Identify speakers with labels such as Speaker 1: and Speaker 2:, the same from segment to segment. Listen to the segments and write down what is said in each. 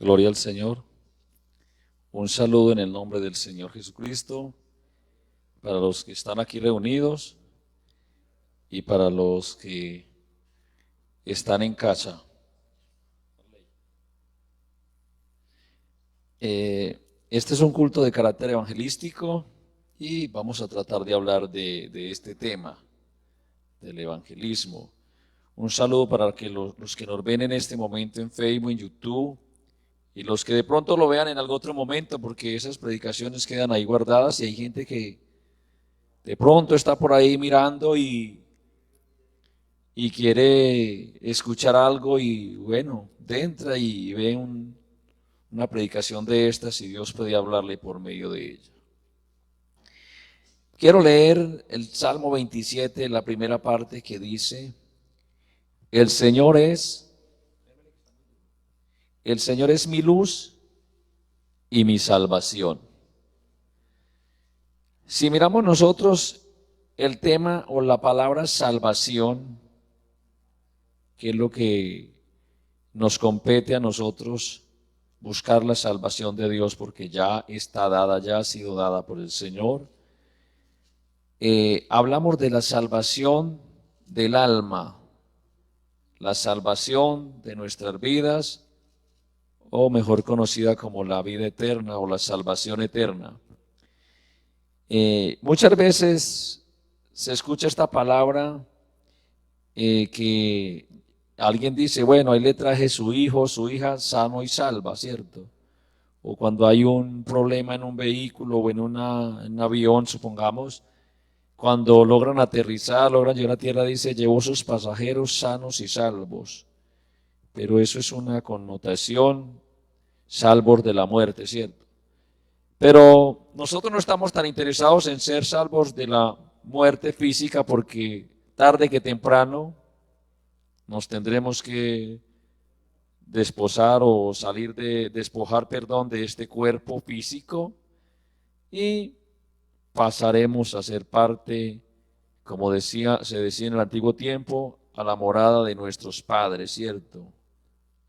Speaker 1: Gloria al Señor. Un saludo en el nombre del Señor Jesucristo para los que están aquí reunidos y para los que están en casa. Este es un culto de carácter evangelístico y vamos a tratar de hablar de este tema, del evangelismo. Un saludo para que los que nos ven en este momento en Facebook, en YouTube, y los que de pronto lo vean en algún otro momento, porque esas predicaciones quedan ahí guardadas y hay gente que de pronto está por ahí mirando y quiere escuchar algo y bueno, entra y ve una predicación de estas y Dios puede hablarle por medio de ella. Quiero leer el Salmo 27, la primera parte que dice, el Señor es mi luz y mi salvación. Si miramos nosotros el tema o la palabra salvación, que es lo que nos compete a nosotros, buscar la salvación de Dios porque ya está dada, ya ha sido dada por el Señor. Hablamos de la salvación del alma, la salvación de nuestras vidas, o mejor conocida como la vida eterna o la salvación eterna. Muchas veces se escucha esta palabra que alguien dice, bueno, ahí le traje su hijo, su hija sano y salva, ¿cierto? O cuando hay un problema en un vehículo o en un avión, supongamos, cuando logran aterrizar, logran llegar a tierra, dice, llevó sus pasajeros sanos y salvos. Pero eso es una connotación, salvos de la muerte, ¿cierto? Pero nosotros no estamos tan interesados en ser salvos de la muerte física porque tarde que temprano nos tendremos que despojar de este cuerpo físico y pasaremos a ser parte, como se decía en el antiguo tiempo, a la morada de nuestros padres, ¿cierto?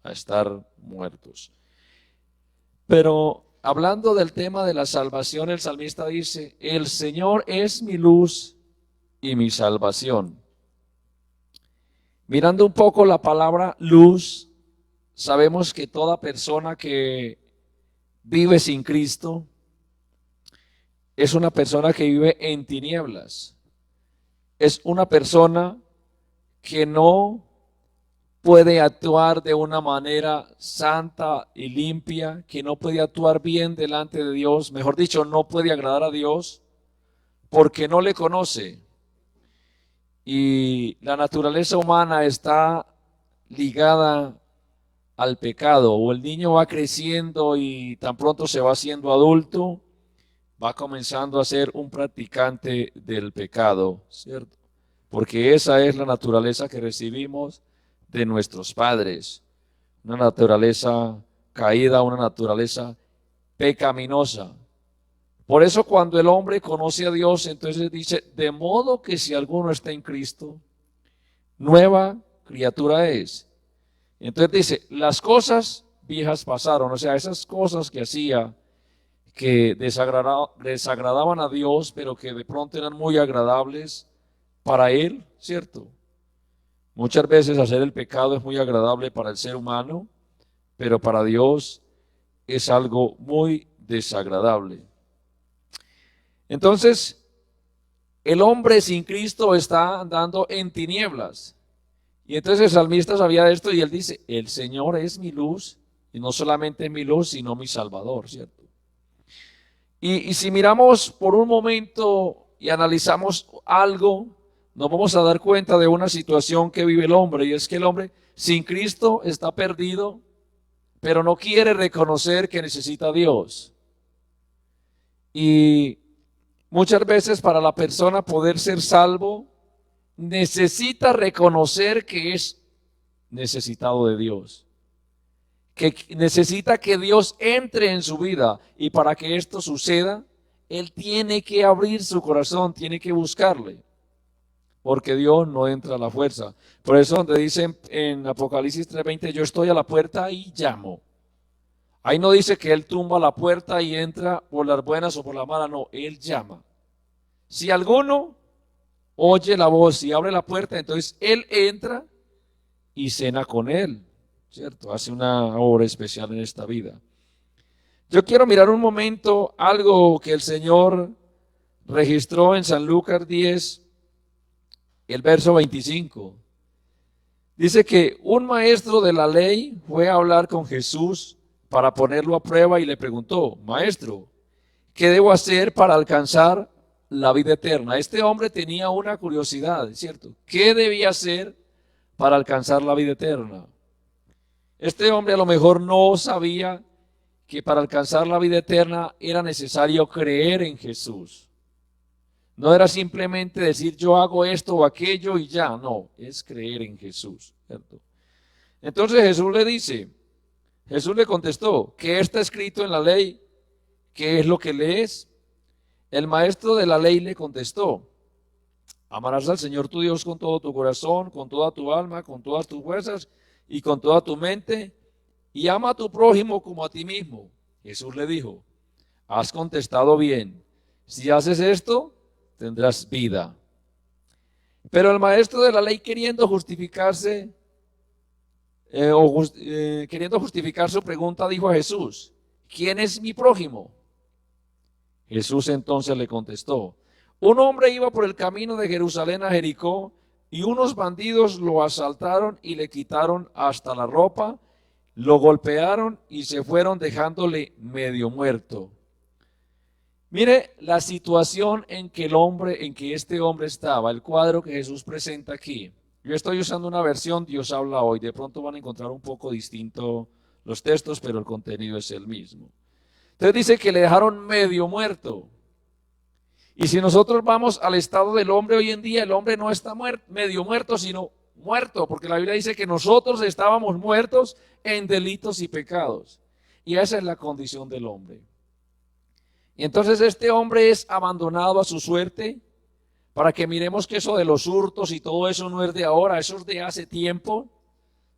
Speaker 1: A estar muertos. Pero hablando del tema de la salvación, el salmista dice, el Señor es mi luz y mi salvación. Mirando un poco la palabra luz, sabemos que toda persona que vive sin Cristo es una persona que vive en tinieblas. Es una persona que no puede actuar de una manera santa y limpia, que no puede actuar bien delante de Dios, mejor dicho, no puede agradar a Dios porque no le conoce. Y la naturaleza humana está ligada al pecado, o el niño va creciendo y tan pronto se va haciendo adulto, va comenzando a ser un practicante del pecado, ¿cierto? Porque esa es la naturaleza que recibimos de nuestros padres, una naturaleza caída, una naturaleza pecaminosa. Por eso cuando el hombre conoce a Dios, entonces dice, de modo que si alguno está en Cristo, nueva criatura es. Entonces dice, las cosas viejas pasaron, o sea, esas cosas que hacía que desagradaban a Dios, pero que de pronto eran muy agradables para Él, ¿cierto? Muchas veces hacer el pecado es muy agradable para el ser humano, pero para Dios es algo muy desagradable. Entonces, el hombre sin Cristo está andando en tinieblas. Y entonces el salmista sabía de esto y él dice, el Señor es mi luz, y no solamente mi luz, sino mi salvador, ¿cierto? Y si miramos por un momento y analizamos algo, nos vamos a dar cuenta de una situación que vive el hombre, y es que el hombre sin Cristo está perdido, pero no quiere reconocer que necesita a Dios. Y muchas veces para la persona poder ser salvo, necesita reconocer que es necesitado de Dios, que necesita que Dios entre en su vida, y para que esto suceda, él tiene que abrir su corazón, tiene que buscarle, porque Dios no entra a la fuerza. Por eso donde dice en Apocalipsis 3:20, yo estoy a la puerta y llamo. Ahí no dice que él tumba la puerta y entra por las buenas o por las malas, no, él llama. Si alguno oye la voz y abre la puerta, entonces él entra y cena con él, ¿cierto? Hace una obra especial en esta vida. Yo quiero mirar un momento algo que el Señor registró en San Lucas 10, el verso 25. Dice que un maestro de la ley fue a hablar con Jesús para ponerlo a prueba y le preguntó: Maestro, ¿qué debo hacer para alcanzar la vida eterna? Este hombre tenía una curiosidad, ¿cierto? ¿Qué debía hacer para alcanzar la vida eterna? Este hombre a lo mejor no sabía que para alcanzar la vida eterna era necesario creer en Jesús. No era simplemente decir yo hago esto o aquello y ya, no, es creer en Jesús, ¿cierto? Entonces Jesús le contestó: ¿qué está escrito en la ley? ¿Qué es lo que lees? El maestro de la ley le contestó: amarás al Señor tu Dios con todo tu corazón, con toda tu alma, con todas tus fuerzas y con toda tu mente, y ama a tu prójimo como a ti mismo. Jesús le dijo: has contestado bien, si haces esto, tendrás vida. Pero el maestro de la ley, queriendo justificarse, queriendo justificar su pregunta, dijo a Jesús: ¿quién es mi prójimo? Jesús entonces le contestó: un hombre iba por el camino de Jerusalén a Jericó, y unos bandidos lo asaltaron y le quitaron hasta la ropa, lo golpearon y se fueron dejándole medio muerto. Mire la situación en que este hombre estaba, el cuadro que Jesús presenta aquí. Yo estoy usando una versión Dios habla hoy, de pronto van a encontrar un poco distinto los textos, pero el contenido es el mismo. Entonces dice que le dejaron medio muerto. Y si nosotros vamos al estado del hombre hoy en día, el hombre no está medio muerto, sino muerto, porque la Biblia dice que nosotros estábamos muertos en delitos y pecados. Y esa es la condición del hombre. Y entonces este hombre es abandonado a su suerte, para que miremos que eso de los hurtos y todo eso no es de ahora, eso es de hace tiempo.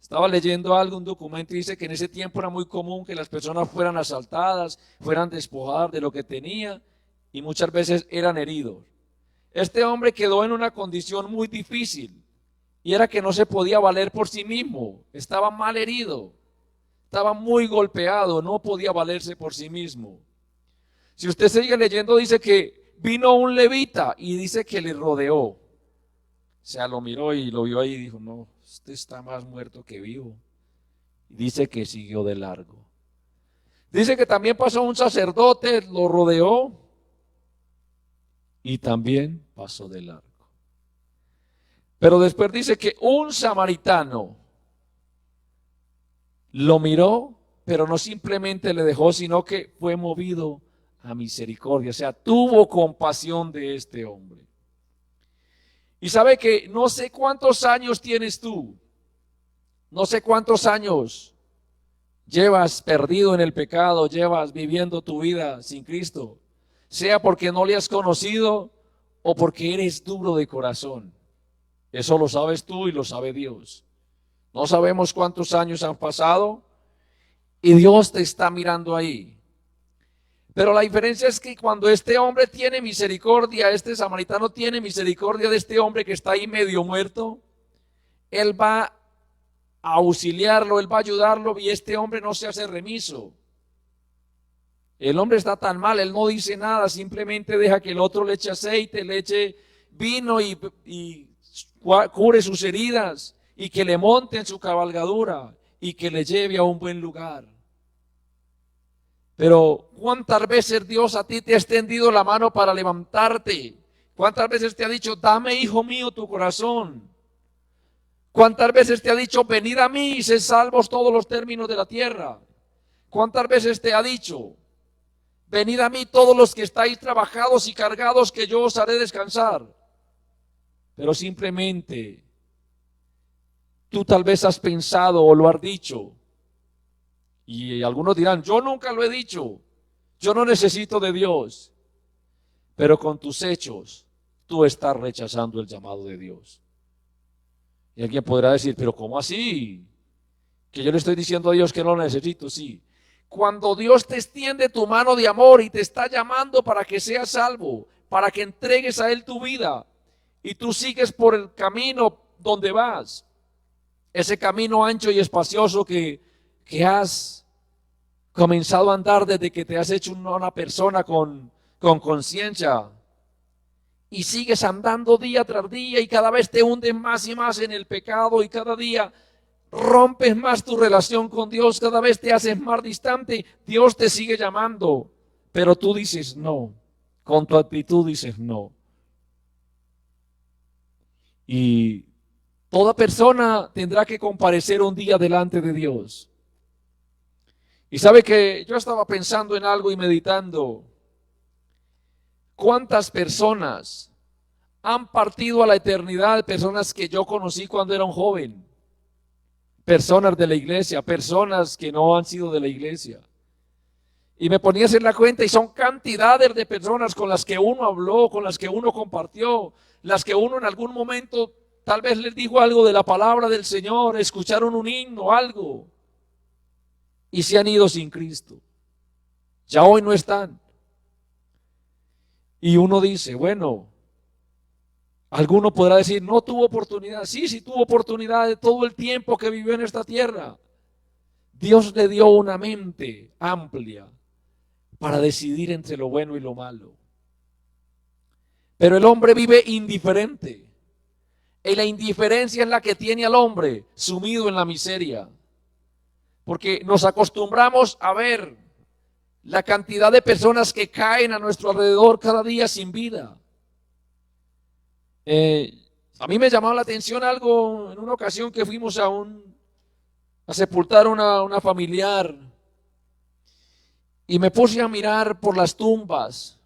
Speaker 1: Estaba leyendo algo, un documento, y dice que en ese tiempo era muy común que las personas fueran asaltadas, fueran despojadas de lo que tenía, y muchas veces eran heridos. Este hombre quedó en una condición muy difícil, y era que no se podía valer por sí mismo, estaba mal herido, estaba muy golpeado, no podía valerse por sí mismo. Si usted sigue leyendo, dice que vino un levita y dice que le rodeó. O sea, lo miró y lo vio ahí y dijo: no, usted está más muerto que vivo. Y dice que siguió de largo. Dice que también pasó un sacerdote, lo rodeó y también pasó de largo. Pero después dice que un samaritano lo miró, pero no simplemente le dejó, sino que fue movido a misericordia, o sea, tuvo compasión de este hombre. Y sabe que no sé cuántos años tienes tú, no sé cuántos años llevas perdido en el pecado, llevas viviendo tu vida sin Cristo, sea porque no le has conocido o porque eres duro de corazón. Eso lo sabes tú y lo sabe Dios. No sabemos cuántos años han pasado y Dios te está mirando ahí. Pero la diferencia es que cuando este hombre tiene misericordia, este samaritano tiene misericordia de este hombre que está ahí medio muerto, él va a auxiliarlo, él va a ayudarlo, y este hombre no se hace remiso. El hombre está tan mal, él no dice nada, simplemente deja que el otro le eche aceite, le eche vino y cure sus heridas, y que le monte en su cabalgadura y que le lleve a un buen lugar. Pero ¿cuántas veces Dios a ti te ha extendido la mano para levantarte? ¿Cuántas veces te ha dicho: dame, hijo mío, tu corazón? ¿Cuántas veces te ha dicho: venid a mí y sed salvos todos los términos de la tierra? ¿Cuántas veces te ha dicho: venid a mí todos los que estáis trabajados y cargados, que yo os haré descansar? Pero simplemente tú tal vez has pensado o lo has dicho. Y algunos dirán: yo nunca lo he dicho, yo no necesito de Dios. Pero con tus hechos tú estás rechazando el llamado de Dios. Y alguien podrá decir: pero ¿cómo así? Que yo le estoy diciendo a Dios que no lo necesito. Sí. cuando Dios te extiende tu mano de amor y te está llamando para que seas salvo, para que entregues a Él tu vida y tú sigues por el camino donde vas, ese camino ancho y espacioso que has comenzado a andar desde que te has hecho una persona con conciencia, y sigues andando día tras día y cada vez te hundes más y más en el pecado y cada día rompes más tu relación con Dios, cada vez te haces más distante. Dios te sigue llamando, pero tú dices no, con tu actitud dices no. Y toda persona tendrá que comparecer un día delante de Dios. Y sabe que yo estaba pensando en algo y meditando. ¿Cuántas personas han partido a la eternidad? Personas que yo conocí cuando era un joven. Personas de la iglesia, personas que no han sido de la iglesia. Y me ponía a hacer la cuenta y son cantidades de personas con las que uno habló, con las que uno compartió, las que uno en algún momento tal vez les dijo algo de la palabra del Señor, escucharon un himno, algo, y se han ido sin Cristo. Ya hoy no están. Y uno dice, bueno, alguno podrá decir, no tuvo oportunidad. Sí, sí tuvo oportunidad de todo el tiempo que vivió en esta tierra. Dios le dio una mente amplia para decidir entre lo bueno y lo malo. Pero el hombre vive indiferente. Y la indiferencia es la que tiene al hombre sumido en la miseria. Porque nos acostumbramos a ver la cantidad de personas que caen a nuestro alrededor cada día sin vida. A mí me llamó la atención algo en una ocasión que fuimos a sepultar una familiar y me puse a mirar por las tumbas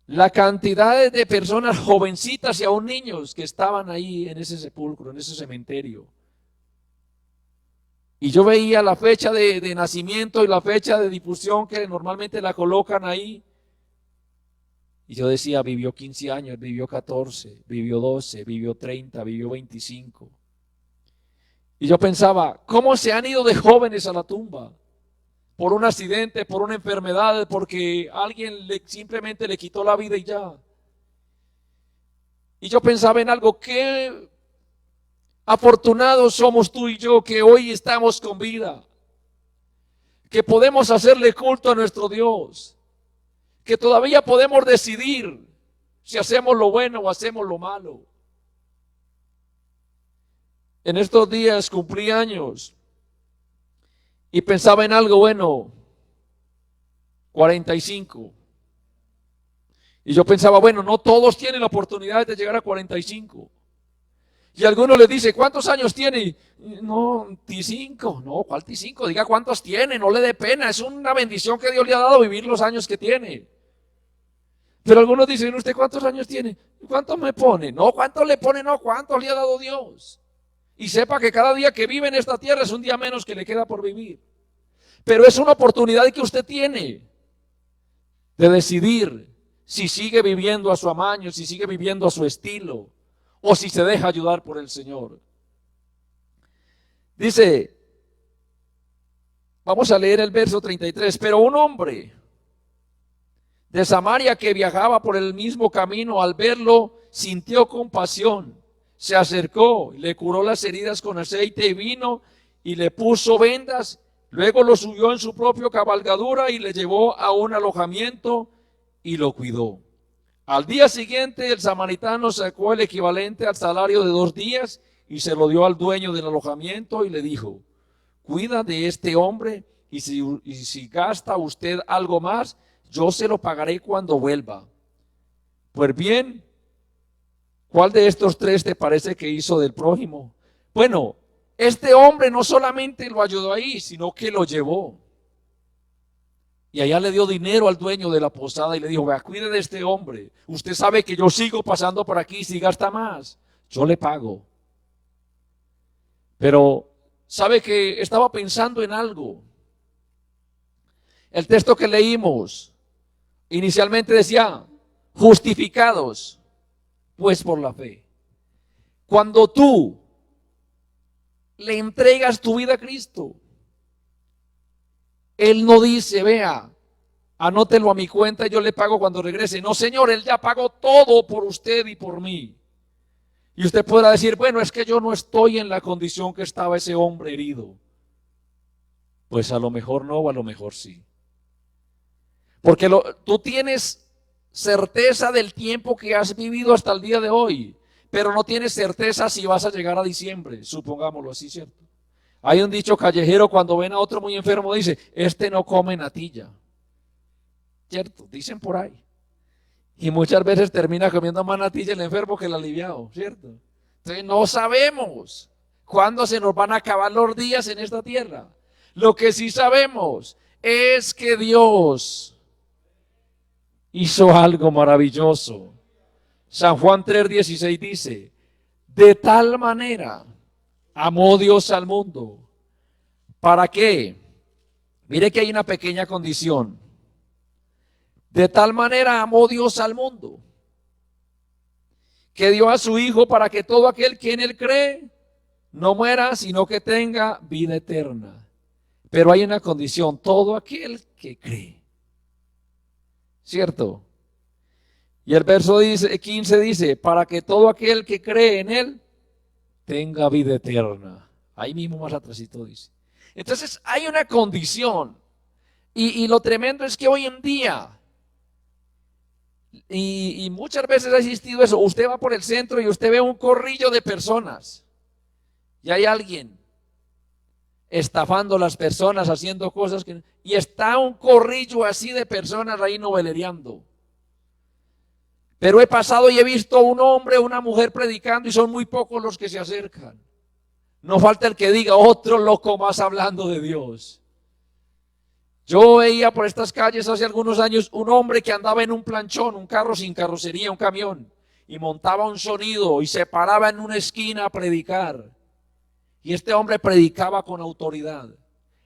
Speaker 1: la cantidad de personas jovencitas y aún niños que estaban ahí en ese sepulcro, en ese cementerio. Y yo veía la fecha de nacimiento y la fecha de difusión que normalmente la colocan ahí. Y yo decía, vivió 15 años, vivió 14, vivió 12, vivió 30, vivió 25. Y yo pensaba, ¿cómo se han ido de jóvenes a la tumba? Por un accidente, por una enfermedad, porque alguien simplemente le quitó la vida y ya. Y yo pensaba en algo, qué afortunados somos tú y yo que hoy estamos con vida, que podemos hacerle culto a nuestro Dios, que todavía podemos decidir si hacemos lo bueno o hacemos lo malo. En estos días cumplí años y pensaba en algo bueno, 45. Y yo pensaba, bueno, no todos tienen la oportunidad de llegar a 45. Y alguno le dice, ¿cuántos años tiene? No, 25. No, ¿cuál 25? Diga cuántos tiene, no le dé pena. Es una bendición que Dios le ha dado vivir los años que tiene. Pero algunos dicen, ¿usted cuántos años tiene? ¿Cuántos me pone? No, ¿cuántos le pone? No, ¿cuántos le ha dado Dios? Y sepa que cada día que vive en esta tierra es un día menos que le queda por vivir. Pero es una oportunidad que usted tiene de decidir si sigue viviendo a su amaño, si sigue viviendo a su estilo, o si se deja ayudar por el Señor. Dice, vamos a leer el verso 33, pero un hombre de Samaria que viajaba por el mismo camino, al verlo, sintió compasión, se acercó, le curó las heridas con aceite y vino y le puso vendas, luego lo subió en su propia cabalgadura y le llevó a un alojamiento y lo cuidó. Al día siguiente el samaritano sacó el equivalente al salario de 2 días y se lo dio al dueño del alojamiento y le dijo, cuida de este hombre y si gasta usted algo más, yo se lo pagaré cuando vuelva. Pues bien, ¿cuál de estos 3 te parece que hizo del prójimo? Bueno, este hombre no solamente lo ayudó ahí, sino que lo llevó. Y allá le dio dinero al dueño de la posada y le dijo, vea, cuide de este hombre. Usted sabe que yo sigo pasando por aquí, si gasta más, yo le pago. Pero, ¿sabe que estaba pensando en algo? El texto que leímos inicialmente decía, justificados, pues por la fe. Cuando tú le entregas tu vida a Cristo, Él no dice, vea, anótelo a mi cuenta y yo le pago cuando regrese. No, Señor, Él ya pagó todo por usted y por mí. Y usted podrá decir, bueno, es que yo no estoy en la condición que estaba ese hombre herido. Pues a lo mejor no, o a lo mejor sí. Porque tú tienes certeza del tiempo que has vivido hasta el día de hoy, pero no tienes certeza si vas a llegar a diciembre, supongámoslo así, ¿cierto? Hay un dicho callejero cuando ven a otro muy enfermo, dice, este no come natilla, ¿cierto? Dicen por ahí. Y muchas veces termina comiendo más natilla el enfermo que el aliviado, ¿cierto? Entonces no sabemos cuándo se nos van a acabar los días en esta tierra. Lo que sí sabemos es que Dios hizo algo maravilloso. San Juan 3:16 dice, de tal manera amó Dios al mundo. ¿Para qué? Mire que hay una pequeña condición. De tal manera amó Dios al mundo, que dio a su Hijo para que todo aquel que en Él cree no muera, sino que tenga vida eterna. Pero hay una condición, todo aquel que cree. ¿Cierto? Y el verso 15 dice, para que todo aquel que cree en Él tenga vida eterna. Ahí mismo más atrásito dice. Entonces hay una condición. Y lo tremendo es que hoy en día, y muchas veces ha existido eso, usted va por el centro y usted ve un corrillo de personas. Y hay alguien estafando a las personas, haciendo cosas que... Y está un corrillo así de personas ahí novelereando. Pero he pasado y he visto un hombre o una mujer predicando y son muy pocos los que se acercan. No falta el que diga, otro loco más hablando de Dios. Yo veía por estas calles hace algunos años un hombre que andaba en un planchón, un carro sin carrocería, un camión, y montaba un sonido y se paraba en una esquina a predicar. Y este hombre predicaba con autoridad,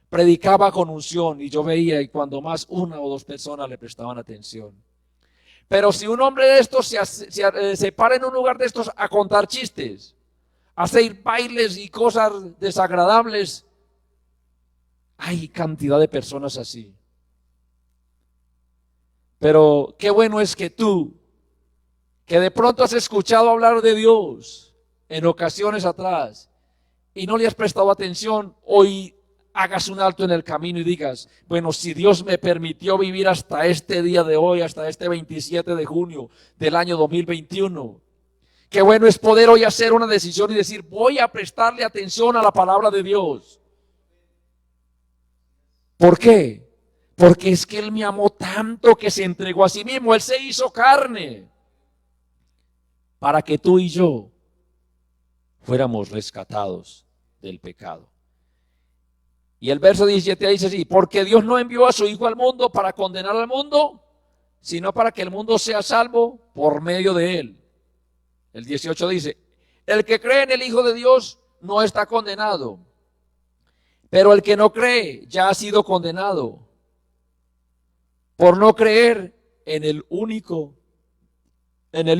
Speaker 1: predicaba con unción, y yo veía y cuando más una o dos personas le prestaban atención. Pero si un hombre de estos se para en un lugar de estos a contar chistes, a hacer bailes y cosas desagradables, hay cantidad de personas así. Pero qué bueno es que tú, que de pronto has escuchado hablar de Dios en ocasiones atrás y no le has prestado atención, hoy hagas un alto en el camino y digas, bueno, si Dios me permitió vivir hasta este día de hoy, hasta este 27 de junio del año 2021, qué bueno es poder hoy hacer una decisión y decir, voy a prestarle atención a la palabra de Dios. ¿Por qué? Porque es que Él me amó tanto que se entregó a sí mismo, Él se hizo carne para que tú y yo fuéramos rescatados del pecado. Y el verso 17 dice así, porque Dios no envió a su Hijo al mundo para condenar al mundo, sino para que el mundo sea salvo por medio de Él. El 18 dice, el que cree en el Hijo de Dios no está condenado, pero el que no cree ya ha sido condenado por no creer en el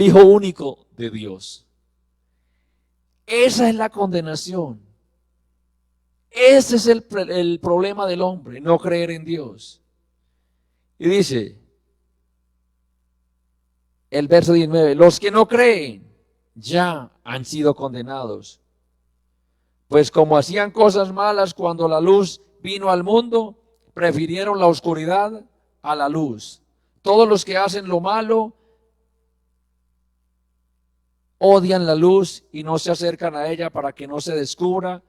Speaker 1: Hijo único de Dios. Esa es la condenación. Ese es el problema del hombre, no creer en Dios. Y dice el verso 19, los que no creen ya han sido condenados. Pues como hacían cosas malas cuando la luz vino al mundo, prefirieron la oscuridad a la luz. Todos los que hacen lo malo odian la luz y no se acercan a ella para que no se descubra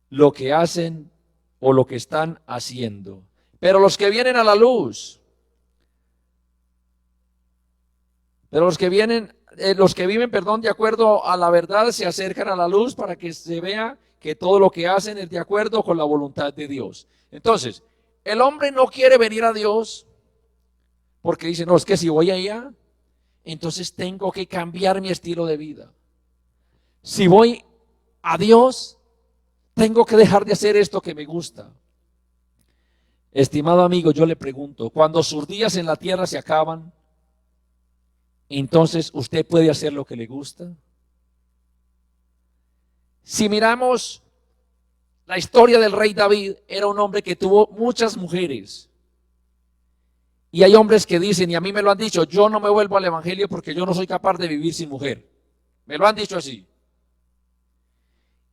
Speaker 1: lo que hacen o lo que están haciendo. Pero los que vienen a la luz, los que viven, de acuerdo a la verdad, se acercan a la luz para que se vea que todo lo que hacen es de acuerdo con la voluntad de Dios. Entonces, el hombre no quiere venir a Dios porque dice, no, es que si voy allá, entonces tengo que cambiar mi estilo de vida. Si voy a Dios, tengo que dejar de hacer esto que me gusta. Estimado amigo, yo le pregunto, cuando sus días en la tierra se acaban, entonces usted puede hacer lo que le gusta. Si miramos la historia del rey David era un hombre que tuvo muchas mujeres. Y hay hombres que dicen, y a mí me lo han dicho, yo no me vuelvo al evangelio porque yo no soy capaz de vivir sin mujer. Me lo han dicho así.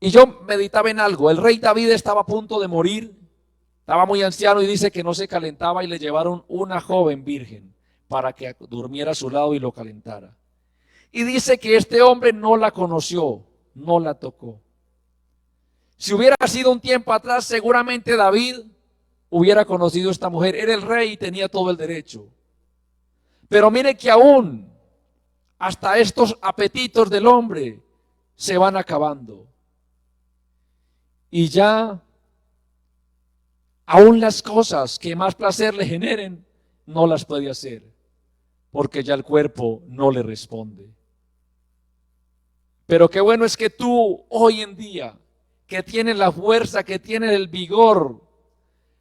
Speaker 1: Y yo meditaba en algo. El rey David estaba a punto de morir. Estaba muy anciano y dice que no se calentaba y le llevaron una joven virgen para que durmiera a su lado y lo calentara. Y dice que este hombre no la conoció, no la tocó. Si hubiera sido un tiempo atrás, seguramente David hubiera conocido a esta mujer. Era el rey y tenía todo el derecho. Pero mire que aún hasta estos apetitos del hombre se van acabando. Y ya aún las cosas que más placer le generen, no las puede hacer, porque ya el cuerpo no le responde. Pero qué bueno es que tú hoy en día, que tienes la fuerza, que tienes el vigor,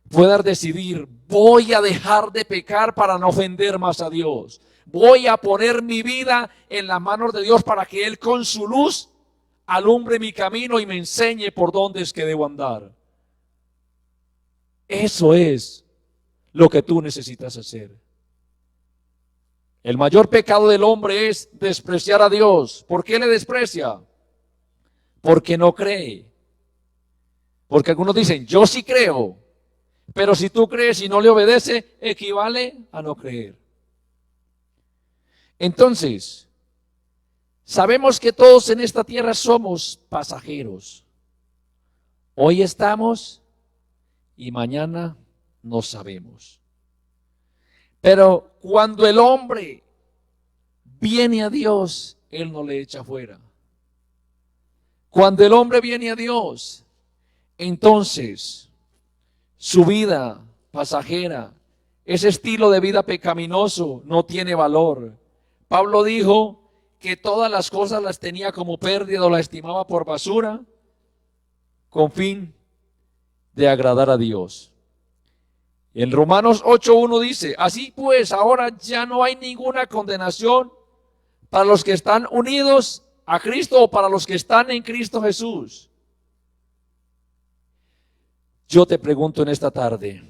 Speaker 1: puedas decidir, voy a dejar de pecar para no ofender más a Dios. Voy a poner mi vida en las manos de Dios para que Él con su luz alumbre mi camino y me enseñe por dónde es que debo andar. Eso es lo que tú necesitas hacer. El mayor pecado del hombre es despreciar a Dios. ¿Por qué le desprecia? Porque no cree. Porque algunos dicen, yo sí creo, pero si tú crees y no le obedece, equivale a no creer. Entonces, sabemos que todos en esta tierra somos pasajeros. Hoy estamos y mañana no sabemos. Pero cuando el hombre viene a Dios, Él no le echa fuera. Cuando el hombre viene a Dios, entonces su vida pasajera, ese estilo de vida pecaminoso no tiene valor. Pablo dijo que todas las cosas las tenía como pérdida o las estimaba por basura con fin de agradar a Dios. En Romanos 8:1 dice, así pues ahora ya no hay ninguna condenación para los que están unidos a Cristo o para los que están en Cristo Jesús. Yo te pregunto en esta tarde,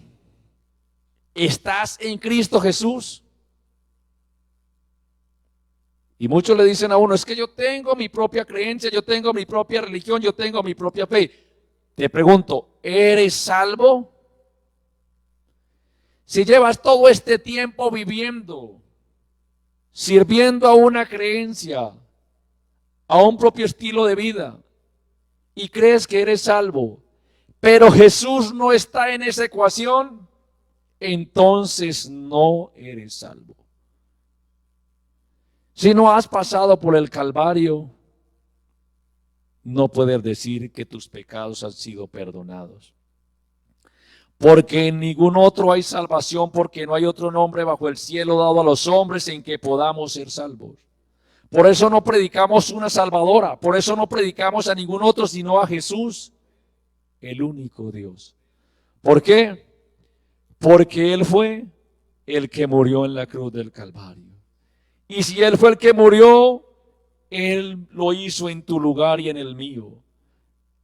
Speaker 1: ¿estás en Cristo Jesús? Y muchos le dicen a uno, es que yo tengo mi propia creencia, yo tengo mi propia religión, yo tengo mi propia fe. Te pregunto, ¿eres salvo? Si llevas todo este tiempo viviendo, sirviendo a una creencia, a un propio estilo de vida, y crees que eres salvo, pero Jesús no está en esa ecuación, entonces no eres salvo. Si no has pasado por el Calvario, no puedes decir que tus pecados han sido perdonados. Porque en ningún otro hay salvación, porque no hay otro nombre bajo el cielo dado a los hombres en que podamos ser salvos. Por eso no predicamos una salvadora, por eso no predicamos a ningún otro sino a Jesús, el único Dios. ¿Por qué? Porque Él fue el que murió en la cruz del Calvario. Y si Él fue el que murió, Él lo hizo en tu lugar y en el mío.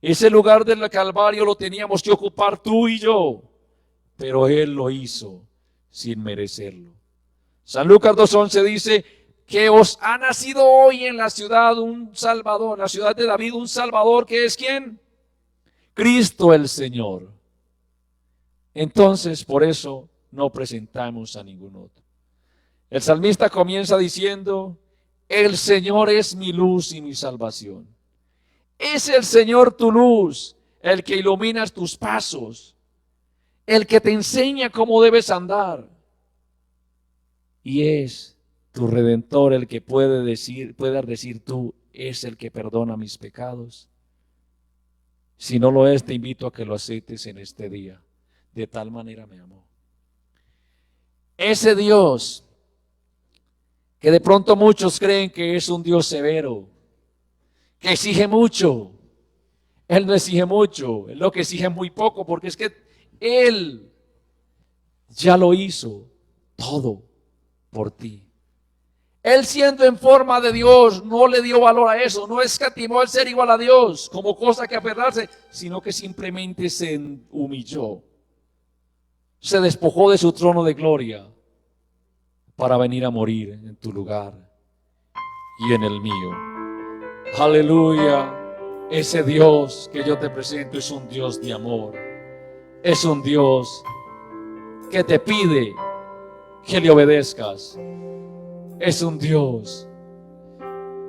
Speaker 1: Ese lugar del Calvario lo teníamos que ocupar tú y yo, pero Él lo hizo sin merecerlo. San Lucas 2:11 dice que os ha nacido hoy en la ciudad un Salvador, la ciudad de David, un Salvador, que es ¿quién? Cristo el Señor. Entonces, por eso no presentamos a ningún otro. El salmista comienza diciendo, el Señor es mi luz y mi salvación. Es el Señor tu luz, el que iluminas tus pasos, el que te enseña cómo debes andar. Y es tu Redentor el que puedas decir tú, es el que perdona mis pecados. Si no lo es, te invito a que lo aceptes en este día. De tal manera me amó. Ese Dios que de pronto muchos creen que es un Dios severo, que exige mucho. Él no exige mucho, Él lo que exige es muy poco, porque es que Él ya lo hizo todo por ti. Él, siendo en forma de Dios, no le dio valor a eso, no escatimó el ser igual a Dios como cosa que aferrarse, sino que simplemente se humilló, se despojó de su trono de gloria para venir a morir en tu lugar y en el mío. Aleluya. Ese Dios que yo te presento es un Dios de amor, es un Dios que te pide que le obedezcas. Es un Dios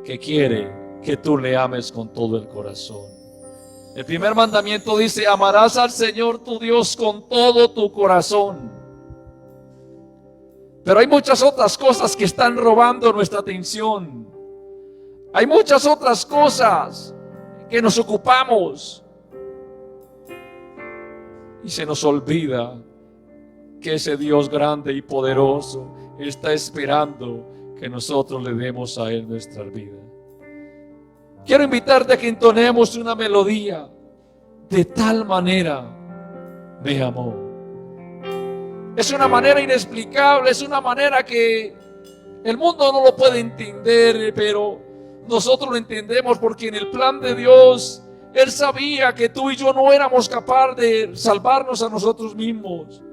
Speaker 1: que quiere que tú le ames con todo el corazón. El primer mandamiento dice: amarás al Señor tu Dios con todo tu corazón. Pero hay muchas otras cosas que están robando nuestra atención. Hay muchas otras cosas que nos ocupamos y se nos olvida que ese Dios grande y poderoso está esperando que nosotros le demos a Él nuestra vida. Quiero invitarte a que entonemos una melodía: de tal manera me amó. Es una manera inexplicable, es una manera que el mundo no lo puede entender, pero nosotros lo entendemos porque en el plan de Dios Él sabía que tú y yo no éramos capaces de salvarnos a nosotros mismos,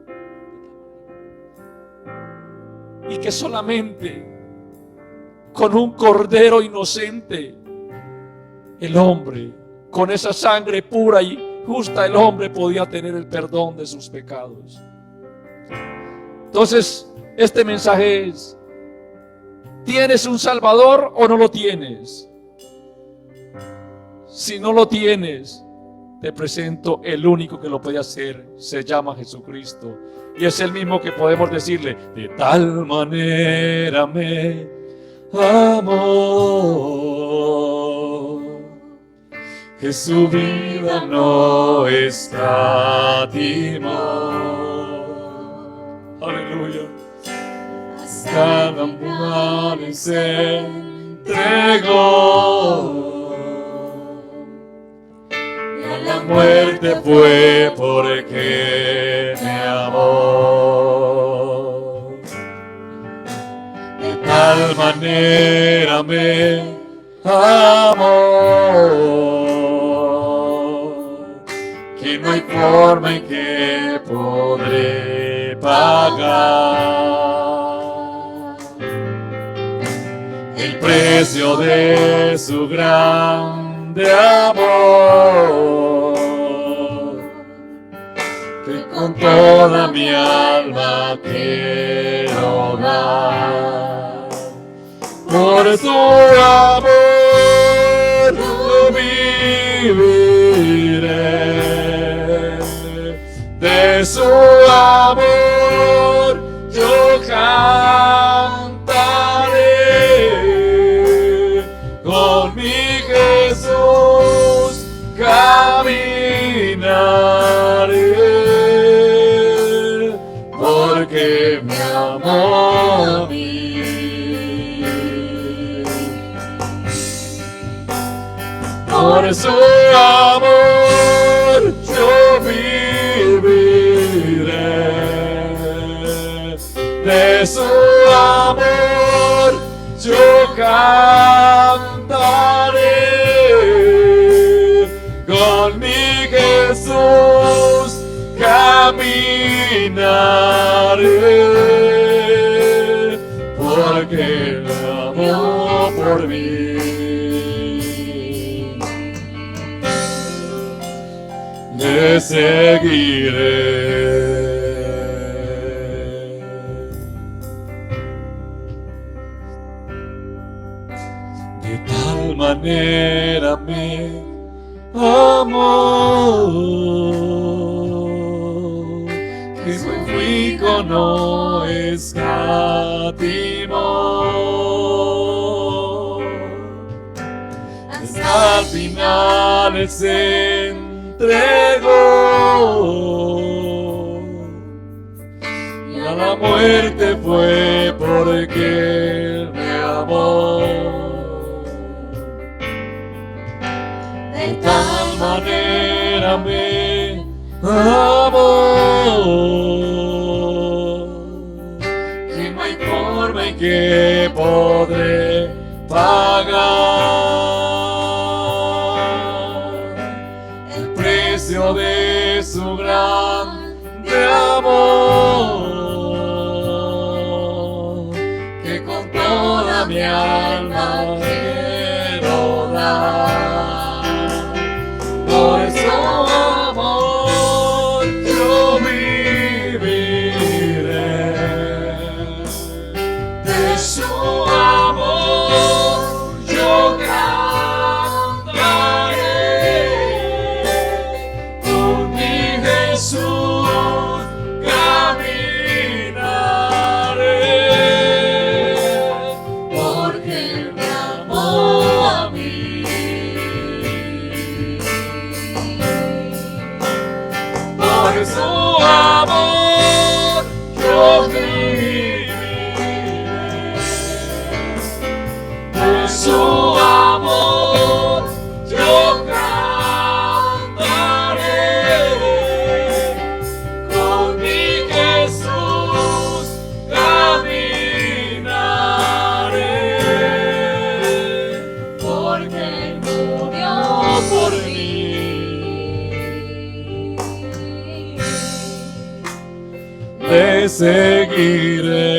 Speaker 1: y que solamente con un cordero inocente, el hombre, con esa sangre pura y justa, el hombre podía tener el perdón de sus pecados. Entonces, este mensaje es: ¿tienes un Salvador o no lo tienes? Si no lo tienes, te presento el único que lo puede hacer. Se llama Jesucristo. Y es el mismo que podemos decirle: de tal manera me amó, que su vida no escatimó. Aleluya. Hasta la muerte se entregó, y a la muerte fue porque me amó. De tal manera me amó, que no hay forma en que podré pagar el precio de su grande amor, que con toda mi alma quiero dar. Por su amor yo viviré, de su amor yo cantaré, con mi Jesús caminaré, porque me amó a mí. Por su amor yo viviré, de su amor yo cantaré, con mi Jesús caminaré, porque me amó por mí. Le seguiré. De tal manera me amó, que su fuego no escatimó, hasta el final Él se entregó, y a la muerte fue porque Él me amó. De tal manera me amó, que no hay forma en que podré pagar el precio de su grande amor, que con toda mi alma quiero dar. Por su amor yo viviré, de su amor yo cantaré, con mi Jesús caminaré, porque me amó a mí. Por su amor yo viviré, de su amor yo cantaré, con mi Jesús caminaré, porque murió por mí. Le seguiré.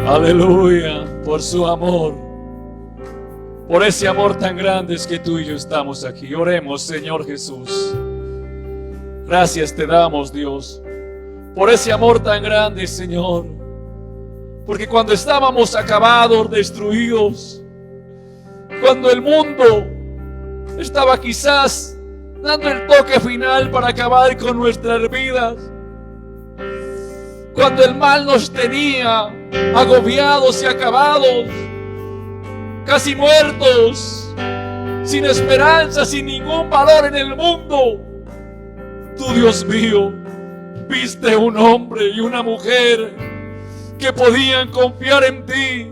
Speaker 1: Aleluya, por su amor, por ese amor tan grande es que tú y yo estamos aquí. Oremos, Señor Jesús. Gracias te damos, Dios, por ese amor tan grande, Señor. Porque cuando estábamos acabados, destruidos, cuando el mundo estaba quizás dando el toque final para acabar con nuestras vidas, cuando el mal nos tenía agobiados y acabados, casi muertos, sin esperanza, sin ningún valor en el mundo, tú, Dios mío, viste un hombre y una mujer que podían confiar en ti,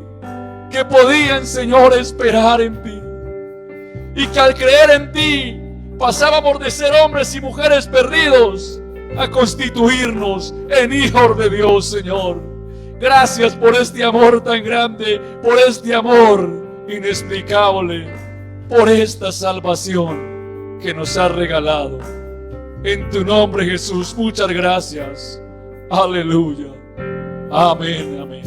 Speaker 1: que podían, Señor, esperar en ti, y que al creer en ti pasábamos de ser hombres y mujeres perdidos a constituirnos en hijos de Dios, Señor. Gracias por este amor tan grande, por este amor inexplicable, por esta salvación que nos has regalado. En tu nombre, Jesús, muchas gracias. Aleluya. Amén, amén.